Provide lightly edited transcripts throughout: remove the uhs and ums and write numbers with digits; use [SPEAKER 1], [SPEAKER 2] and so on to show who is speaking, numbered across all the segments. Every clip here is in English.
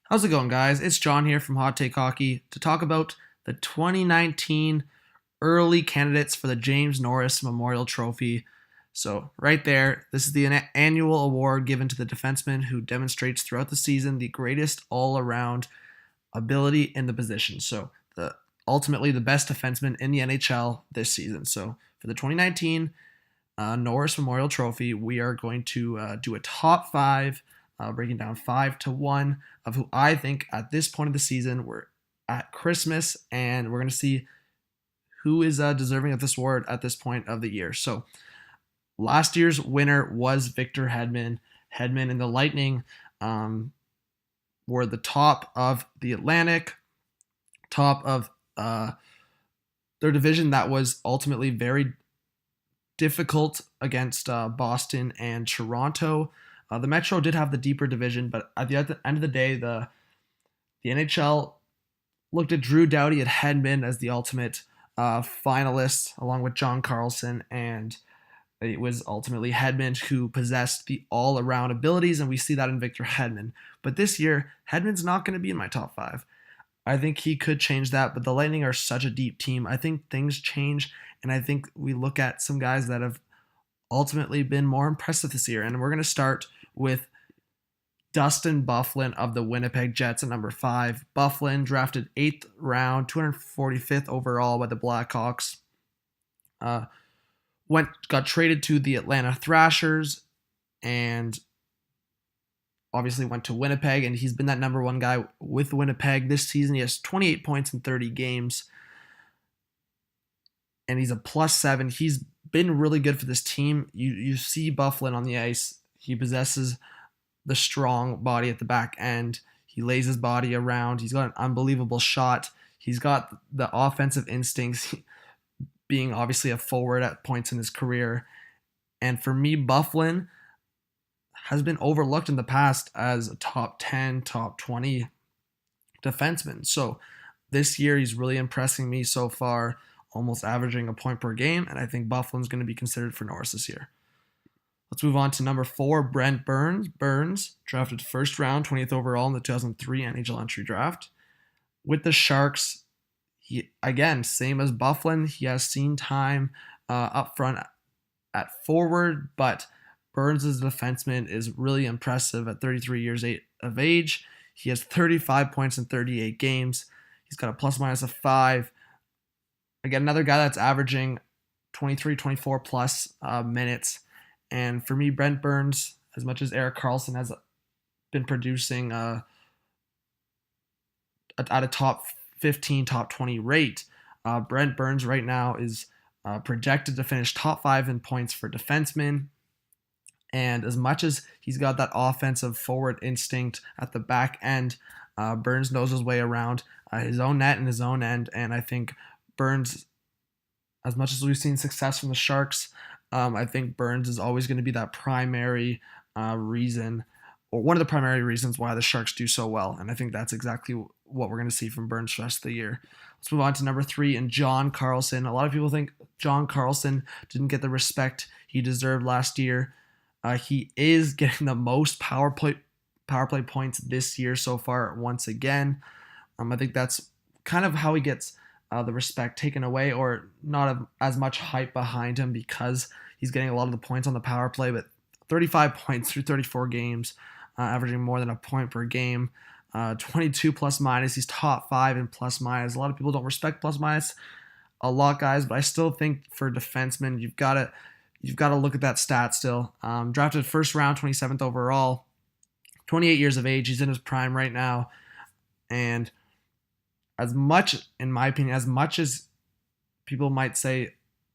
[SPEAKER 1] How's it going, guys? It's John here from Hot Take Hockey to talk about the 2019 early candidates for the James Norris Memorial Trophy. So, right there, this is the annual award given to the defenseman who demonstrates throughout the season the greatest all-around ability in the position. So, ultimately the best defenseman in the NHL this season. So, for the 2019 Norris Memorial Trophy, we are going to do a top five, breaking down 5-1 of who I think at this point of the season, we're at Christmas, and we're going to see who is deserving of this award at this point of the year. So last year's winner was Victor Hedman. Hedman and the Lightning were the top of the Atlantic, top of their division that was ultimately very difficult against Boston and Toronto. The Metro did have the deeper division, but at the end of the day, the NHL looked at Drew Doughty and Hedman as the ultimate finalists, along with John Carlson, and it was ultimately Hedman who possessed the all-around abilities, and we see that in Victor Hedman. But this year, Hedman's not going to be in my top five. I think he could change that, but the Lightning are such a deep team. I think things change, and I think we look at some guys that have ultimately been more impressive this year. And we're going to start with Dustin Byfuglien of the Winnipeg Jets at number 5. Byfuglien drafted 8th round, 245th overall by the Blackhawks. Got traded to the Atlanta Thrashers, and obviously went to Winnipeg, and he's been that number one guy with Winnipeg this season. He has 28 points in 30 games, and he's a +7. He's been really good for this team. You see Byfuglien on the ice. He possesses the strong body at the back end. He lays his body around. He's got an unbelievable shot. He's got the offensive instincts, being obviously a forward at points in his career. And for me, Byfuglien has been overlooked in the past as a top 10, top 20 defenseman. So this year, he's really impressing me so far, almost averaging a point per game, and I think Byfuglien's going to be considered for Norris this year. Let's move on to number 4, Brent Burns. Burns, drafted first round, 20th overall in the 2003 NHL entry draft. With the Sharks, he, again, same as Byfuglien, he has seen time up front at forward, but Burns' defenseman is really impressive at 33 years of age. He has 35 points in 38 games. He's got a plus-minus of 5. Again, another guy that's averaging 23, 24 plus minutes. And for me, Brent Burns, as much as Erik Carlson has been producing at a top 15, top 20 rate, Brent Burns right now is projected to finish top 5 in points for defensemen. And as much as he's got that offensive forward instinct at the back end, Burns knows his way around his own net and his own end. And I think Burns, as much as we've seen success from the Sharks, I think Burns is always going to be that primary reason, or one of the primary reasons why the Sharks do so well. And I think that's exactly what we're going to see from Burns for the rest of the year. Let's move on to number 3, and John Carlson. A lot of people think John Carlson didn't get the respect he deserved last year. He is getting the most power play points this year so far once again. I think that's kind of how he gets the respect taken away, or not as much hype behind him, because he's getting a lot of the points on the power play. But 35 points through 34 games, averaging more than a point per game. 22 plus minus. He's top 5 in plus minus. A lot of people don't respect plus minus a lot, guys, but I still think for defensemen, you've got to look at that stat still. Drafted first round, 27th overall, 28 years of age. He's in his prime right now, and as much, in my opinion, as much as people might say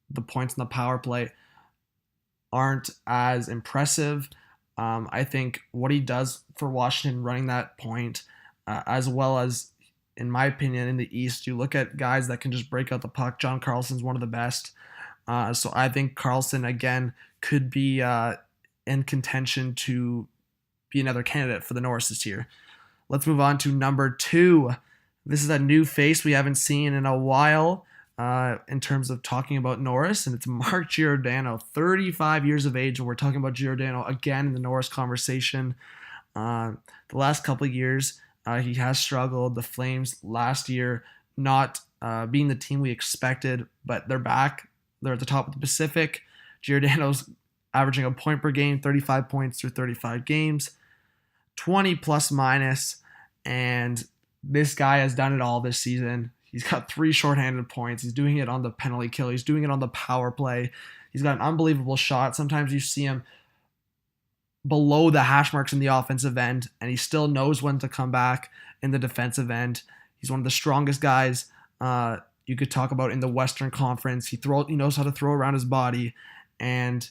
[SPEAKER 1] the points in the power play aren't as impressive, I think what he does for Washington running that point, as well as, in my opinion, in the East, you look at guys that can just break out the puck. John Carlson's one of the best. So I think Carlson, again, could be in contention to be another candidate for the Norris this year. Let's move on to number 2. This is a new face we haven't seen in a while in terms of talking about Norris, and it's Mark Giordano, 35 years of age, and we're talking about Giordano again in the Norris conversation. The last couple of years, He has struggled. The Flames last year not being the team we expected, but they're back. They're at the top of the Pacific. Giordano's averaging a point per game, 35 points through 35 games, 20 plus minus, and this guy has done it all this season. He's got 3 shorthanded points. He's doing it on the penalty kill. He's doing it on the power play. He's got an unbelievable shot. Sometimes you see him below the hash marks in the offensive end, and he still knows when to come back in the defensive end. He's one of the strongest guys you could talk about in the Western Conference. He knows how to throw around his body, and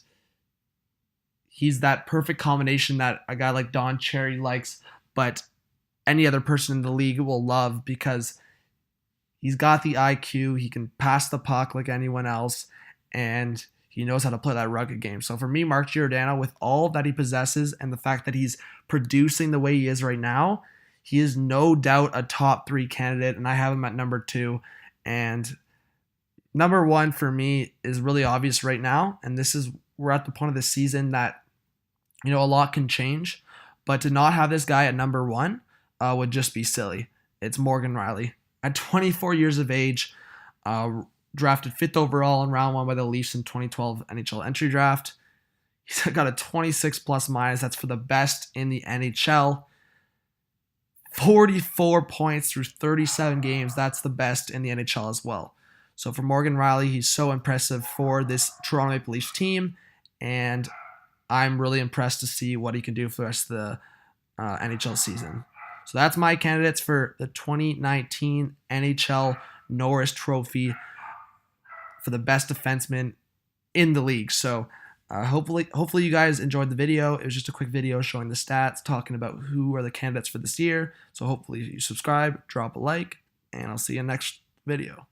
[SPEAKER 1] he's that perfect combination that a guy like Don Cherry likes, but any other person in the league will love, because he's got the IQ, he can pass the puck like anyone else, and he knows how to play that rugged game. So for me, Mark Giordano, with all that he possesses and the fact that he's producing the way he is right now, he is no doubt a top 3 candidate, and I have him at number 2. And number 1 for me is really obvious right now, and we're at the point of the season that, a lot can change, but to not have this guy at number 1 would just be silly. It's Morgan Rielly. At 24 years of age, drafted 5th overall in round 1 by the Leafs in 2012 NHL entry draft. He's got a 26 plus minus. That's for the best in the NHL. 44 points through 37 games. That's the best in the NHL as well. So for Morgan Rielly, he's so impressive for this Toronto Maple Leafs team, and I'm really impressed to see what he can do for the rest of the NHL season. So that's my candidates for the 2019 NHL Norris Trophy for the best defenseman in the league. So hopefully you guys enjoyed the video. It was just a quick video showing the stats, talking about who are the candidates for this year. So hopefully you subscribe, drop a like, and I'll see you in the next video.